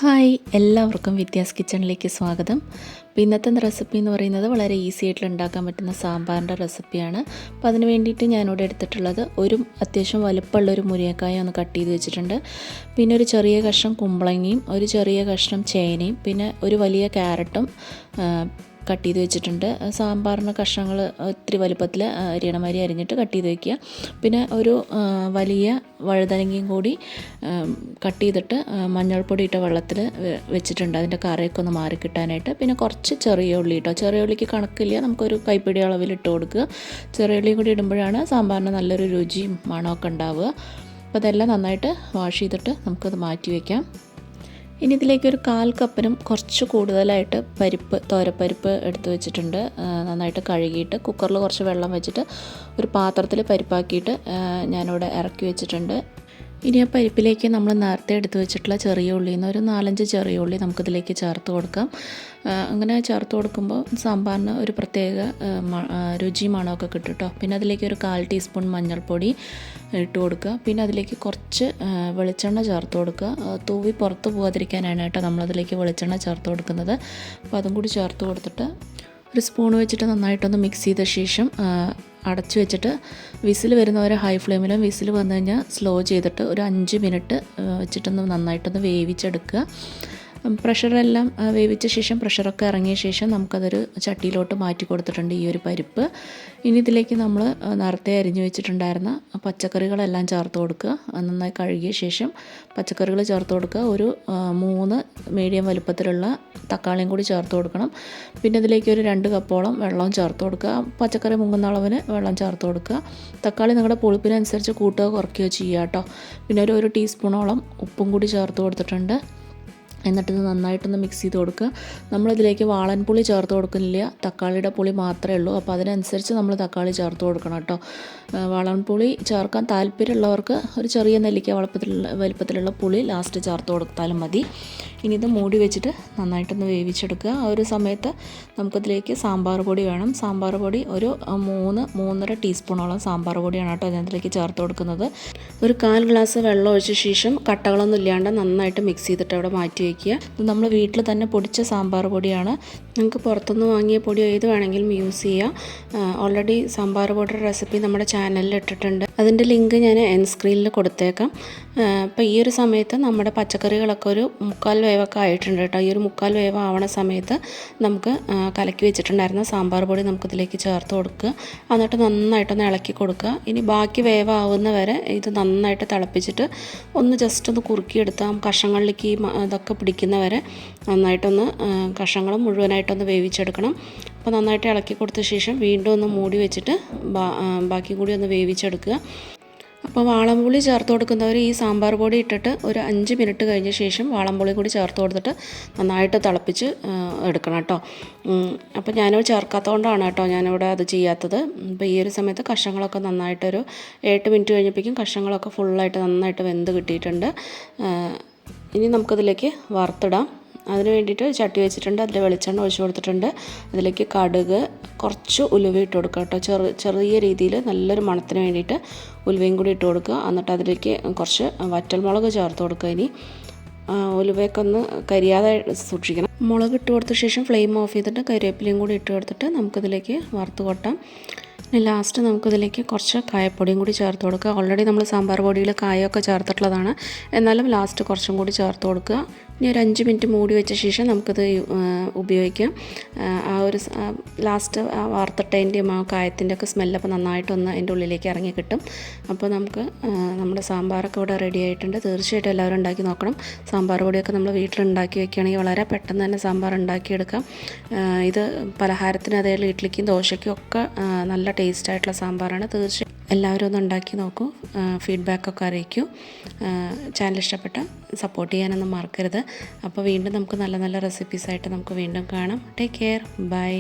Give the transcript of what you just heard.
Hi, എല്ലാവർക്കും വിദ്യാസ് കിച്ചണിലേക്ക് സ്വാഗതം. അപ്പോൾ ഇന്നത്തെ റെസിപ്പി എന്ന് പറയുന്നത് വളരെ ഈസി ആയിട്ട് ഉണ്ടാക്കാൻ പറ്റുന്ന സാമ്പാറിൻ്റെ റെസിപ്പിയാണ്. അപ്പോൾ അതിന് വേണ്ടിയിട്ട് ഞാനിവിടെ എടുത്തിട്ടുള്ളത് അത്യാവശ്യം വലുപ്പമുള്ളൊരു മുരിങ്ങക്കായ ഒന്ന് കട്ട് ചെയ്ത് വെച്ചിട്ടുണ്ട്. പിന്നെ ഒരു ചെറിയ കഷ്ണം കുമ്പളങ്ങയും ഒരു ചെറിയ കഷ്ണം ചേനയും പിന്നെ ഒരു വലിയ ക്യാരറ്റും കട്ട് ചെയ്ത് വെച്ചിട്ടുണ്ട്. സാമ്പാറിന് കഷ്ണങ്ങൾ ഇത്തിരി വലുപ്പത്തിൽ അരിയണമാതിരി അരിഞ്ഞിട്ട് കട്ട് ചെയ്ത് വയ്ക്കുക. പിന്നെ ഒരു വലിയ വഴുതനങ്ങയും കൂടി കട്ട് ചെയ്തിട്ട് മഞ്ഞൾപ്പൊടി ഇട്ട വെള്ളത്തിൽ വെച്ചിട്ടുണ്ട്, അതിൻ്റെ കറിയൊക്കെ ഒന്ന് മാറി കിട്ടാനായിട്ട്. പിന്നെ കുറച്ച് ചെറിയ ഉള്ളി ഇട്ടോ, ചെറിയ ഉള്ളിക്ക് കണക്കില്ല, നമുക്കൊരു കൈപ്പിടി അളവിൽ ഇട്ട് കൊടുക്കുക. ചെറിയ ഉള്ളിയും കൂടി ഇടുമ്പോഴാണ് സാമ്പാറിന് നല്ലൊരു രുചിയും മണമൊക്കെ ഉണ്ടാവുക. അപ്പോൾ അതെല്ലാം നന്നായിട്ട് വാഷ് ചെയ്തിട്ട് നമുക്കത് മാറ്റി വയ്ക്കാം. ഇനി ഇതിലേക്ക് ഒരു 1/4 കപ്പിനും കുറച്ച് കൂടുതലായിട്ട് തോരപ്പരിപ്പ് എടുത്ത് വെച്ചിട്ടുണ്ട്. നന്നായിട്ട് കഴുകിയിട്ട് കുക്കറിൽ കുറച്ച് വെള്ളം വെച്ചിട്ട് ഒരു പാത്രത്തിൽ പരിപ്പാക്കിയിട്ട് ഞാനിവിടെ ഇറക്കി വെച്ചിട്ടുണ്ട്. ഇനി ആ പരിപ്പിലേക്ക് നമ്മൾ നേരത്തെ എടുത്ത് വെച്ചിട്ടുള്ള ചെറിയ ഉള്ളിയിൽ നിന്ന് ഒരു 4-5 ചെറിയ ഉള്ളി നമുക്കിതിലേക്ക് ചേർത്ത് കൊടുക്കാം. അങ്ങനെ ചേർത്ത് കൊടുക്കുമ്പോൾ സാമ്പാറിന് ഒരു പ്രത്യേക രുചി മണമൊക്കെ കിട്ടും കേട്ടോ. പിന്നെ അതിലേക്ക് ഒരു 1/4 ടീസ്പൂൺ മഞ്ഞൾപ്പൊടി ഇട്ട് കൊടുക്കുക. പിന്നെ അതിലേക്ക് കുറച്ച് വെളിച്ചെണ്ണ ചേർത്ത് കൊടുക്കുക. തൂവി പുറത്ത് പോകാതിരിക്കാനാണ് കേട്ടോ നമ്മളതിലേക്ക് വെളിച്ചെണ്ണ ചേർത്ത് കൊടുക്കുന്നത്. അപ്പോൾ അതും കൂടി ചേർത്ത് കൊടുത്തിട്ട് ഒരു സ്പൂൺ വെച്ചിട്ട് നന്നായിട്ടൊന്ന് മിക്സ് ചെയ്ത ശേഷം അടച്ചു വെച്ചിട്ട് വിസിൽ വരുന്നവരെ ഹൈ ഫ്ലെയിമിലും വിസിൽ വന്നു കഴിഞ്ഞാൽ സ്ലോ ചെയ്തിട്ട് ഒരു 5 മിനിറ്റ് വെച്ചിട്ടൊന്ന് നന്നായിട്ടൊന്ന് വേവിച്ചെടുക്കുക. പ്രഷറെല്ലാം വേവിച്ച ശേഷം പ്രഷറൊക്കെ ഇറങ്ങിയ ശേഷം നമുക്കതൊരു ചട്ടിയിലോട്ട് മാറ്റി കൊടുത്തിട്ടുണ്ട് ഈ ഒരു പരിപ്പ്. ഇനി ഇതിലേക്ക് നമ്മൾ നേരത്തെ അരിഞ്ഞു വെച്ചിട്ടുണ്ടായിരുന്ന പച്ചക്കറികളെല്ലാം ചേർത്ത് കൊടുക്കുക. നന്നായി കഴുകിയ ശേഷം പച്ചക്കറികൾ ചേർത്ത് കൊടുക്കുക. ഒരു 3 മീഡിയം വലുപ്പത്തിലുള്ള തക്കാളിയും കൂടി ചേർത്ത് കൊടുക്കണം. പിന്നെ ഇതിലേക്ക് ഒരു 2 കപ്പോളം വെള്ളവും ചേർത്ത് കൊടുക്കുക. പച്ചക്കറി മുങ്ങുന്ന അളവിന് വെള്ളം ചേർത്ത് കൊടുക്കുക. തക്കാളി നിങ്ങളുടെ പുളിപ്പിനനുസരിച്ച് കൂട്ടുകയോ കുറയ്ക്കുകയോ ചെയ്യുക കേട്ടോ. പിന്നെ ഒരു ടീസ്പൂണോളം ഉപ്പും കൂടി ചേർത്ത് കൊടുത്തിട്ടുണ്ട്. എന്നിട്ടിത് നന്നായിട്ടൊന്ന് മിക്സ് ചെയ്ത് കൊടുക്കുക. നമ്മളിതിലേക്ക് വാളൻപുളി ചേർത്ത് കൊടുക്കുന്നില്ല, തക്കാളിയുടെ പുളി മാത്രമേ ഉള്ളൂ. അപ്പോൾ അതിനനുസരിച്ച് നമ്മൾ തക്കാളി ചേർത്ത് കൊടുക്കണം കേട്ടോ. വാളൻപുളി ചേർക്കാൻ താല്പര്യമുള്ളവർക്ക് ഒരു ചെറിയ നെല്ലിക്ക വലുപ്പത്തിലുള്ള പുളി ലാസ്റ്റ് ചേർത്ത് കൊടുത്താലും മതി. ഇനി ഇത് മൂടി വെച്ചിട്ട് നന്നായിട്ടൊന്ന് വേവിച്ചെടുക്കുക. ആ ഒരു സമയത്ത് നമുക്കതിലേക്ക് സാമ്പാർ പൊടി വേണം. സാമ്പാർ പൊടി ഒരു 3-3.5 ടീസ്പൂണോളം സാമ്പാർ പൊടിയാണ് കേട്ടോ അതിനകത്തിലേക്ക് ചേർത്ത് കൊടുക്കുന്നത്. ഒരു 1/4 ഗ്ലാസ് വെള്ളം ഒഴിച്ച ശേഷം കട്ടകളൊന്നും ഇല്ലാണ്ട് നന്നായിട്ട് മിക്സ് ചെയ്തിട്ട് അവിടെ മാറ്റി വയ്ക്കുക. ഇത് നമ്മൾ വീട്ടിൽ തന്നെ പൊടിച്ച സാമ്പാർ പൊടിയാണ്. നിങ്ങൾക്ക് പുറത്തുനിന്ന് വാങ്ങിയ പൊടി ഏത് വേണമെങ്കിലും യൂസ് ചെയ്യാം. ഓൾറെഡി സാമ്പാർ പൊടിയുടെ റെസിപ്പി നമ്മുടെ ചാനലിൽ ഇട്ടിട്ടുണ്ട്, അതിൻ്റെ ലിങ്ക് ഞാൻ എൻ സ്ക്രീനിൽ കൊടുത്തേക്കാം. അപ്പോൾ ഈ ഒരു സമയത്ത് നമ്മുടെ പച്ചക്കറികളൊക്കെ ഒരു 3/4 വേവൊക്കെ ആയിട്ടുണ്ട് കേട്ടോ. ഈ ഒരു 3/4 വേവ് ആവണ സമയത്ത് നമുക്ക് കലക്കി വെച്ചിട്ടുണ്ടായിരുന്ന സാമ്പാർ പൊടി നമുക്കിതിലേക്ക് ചേർത്ത് കൊടുക്കുക. എന്നിട്ട് നന്നായിട്ടൊന്ന് ഇളക്കി കൊടുക്കുക. ഇനി ബാക്കി വേവാവുന്ന വരെ ഇത് നന്നായിട്ട് തിളപ്പിച്ചിട്ട് ഒന്ന് ജസ്റ്റ് ഒന്ന് കുറുക്കിയെടുത്താൽ കഷ്ണങ്ങളിലേക്ക് ഇതൊക്കെ പിടിക്കുന്നവരെ നന്നായിട്ടൊന്ന് കഷ്ണങ്ങൾ മുഴുവനായിട്ടൊന്ന് വേവിച്ചെടുക്കണം. അപ്പോൾ നന്നായിട്ട് ഇളക്കി കൊടുത്ത ശേഷം വീണ്ടും ഒന്ന് മൂടി വെച്ചിട്ട് ബാക്കി കൂടി ഒന്ന് വേവിച്ചെടുക്കുക. അപ്പോൾ വാളംപുളി ചേർത്ത് കൊടുക്കുന്നവർ ഈ സാമ്പാർ പൊടി ഇട്ടിട്ട് ഒരു 5 മിനിറ്റ് കഴിഞ്ഞ ശേഷം വാളംപുളി കൂടി ചേർത്ത് കൊടുത്തിട്ട് നന്നായിട്ട് തിളപ്പിച്ച് എടുക്കണം കേട്ടോ. അപ്പോൾ ഞാനത് ചേർക്കാത്തതുകൊണ്ടാണ് കേട്ടോ ഞാനിവിടെ അത് ചെയ്യാത്തത്. അപ്പോൾ ഈ ഒരു സമയത്ത് കഷ്ണങ്ങളൊക്കെ നന്നായിട്ടൊരു 8 മിനിറ്റ് കഴിഞ്ഞപ്പോഴേക്കും കഷ്ണങ്ങളൊക്കെ ഫുള്ളായിട്ട് നന്നായിട്ട് വെന്ത് കിട്ടിയിട്ടുണ്ട്. ഇനി നമുക്കതിലേക്ക് വറുത്തിടാം. അതിന് വേണ്ടിയിട്ട് ചട്ടി വെച്ചിട്ടുണ്ട്, അതിൽ വെളിച്ചെണ്ണ ഒഴിച്ച് കൊടുത്തിട്ടുണ്ട്. അതിലേക്ക് കടുക്, കുറച്ച് ഉലുവ ഇട്ട് കൊടുക്കുക കേട്ടോ. ചെറിയ രീതിയിൽ നല്ലൊരു മണത്തിന് വേണ്ടിയിട്ട് ഉലുവയും കൂടി ഇട്ട് കൊടുക്കുക. എന്നിട്ട് അതിലേക്ക് കുറച്ച് വറ്റൽമുളക് ചേർത്ത് കൊടുക്കുക. ഇനി ഉലുവയൊക്കെ ഒന്ന് കരിയാതെ സൂക്ഷിക്കണം. മുളക് ഇട്ട് കൊടുത്ത ശേഷം ഫ്ലെയിം ഓഫ് ചെയ്തിട്ട് കരിവേപ്പിലയും കൂടി ഇട്ട് കൊടുത്തിട്ട് നമുക്കിതിലേക്ക് വറുത്ത് കൊട്ടാം. ലാസ്റ്റ് നമുക്കിതിലേക്ക് കുറച്ച് കായപ്പൊടിയും കൂടി ചേർത്ത് കൊടുക്കുക. ഓൾറെഡി നമ്മൾ സാമ്പാർ പൊടിയിൽ കായൊക്കെ ചേർത്തിട്ടുള്ളതാണ്, എന്നാലും ലാസ്റ്റ് കുറച്ചും കൂടി ചേർത്ത് കൊടുക്കുക. ഇനി ഒരു 5 മിനിറ്റ് മൂടി വെച്ച ശേഷം നമുക്കിത് ഉപയോഗിക്കാം. ആ ഒരു ലാസ്റ്റ് വറുത്തിട്ടതിൻ്റെയും ആ കായത്തിൻ്റെ ഒക്കെ സ്മെല്ലൊക്കെ നന്നായിട്ടൊന്ന് അതിൻ്റെ ഉള്ളിലേക്ക് ഇറങ്ങി കിട്ടും. അപ്പോൾ നമുക്ക് നമ്മുടെ സാമ്പാറൊക്കെ ഇവിടെ റെഡി ആയിട്ടുണ്ട്. തീർച്ചയായിട്ടും എല്ലാവരും ഉണ്ടാക്കി നോക്കണം. സാമ്പാർ പൊടിയൊക്കെ നമ്മൾ വീട്ടിലുണ്ടാക്കി വെക്കുകയാണെങ്കിൽ വളരെ പെട്ടെന്ന് തന്നെ സാമ്പാർ ഉണ്ടാക്കിയെടുക്കാം. ഇത് പലഹാരത്തിന് അതേപോലെ ഇഡ്ഡലിക്കും ദോശയ്ക്കും ഒക്കെ നല്ല ടേസ്റ്റായിട്ടുള്ള സാമ്പാറാണ്. തീർച്ചയായും എല്ലാവരും ഒന്ന് ഉണ്ടാക്കി നോക്കൂ, ഫീഡ്ബാക്കൊക്കെ അറിയിക്കൂ. ചാനൽ ഇഷ്ടപ്പെട്ട സപ്പോർട്ട് ചെയ്യാനൊന്നും മറക്കരുത്. അപ്പോൾ വീണ്ടും നമുക്ക് നല്ല നല്ല റെസിപ്പീസായിട്ട് നമുക്ക് വീണ്ടും കാണാം. Take care, by.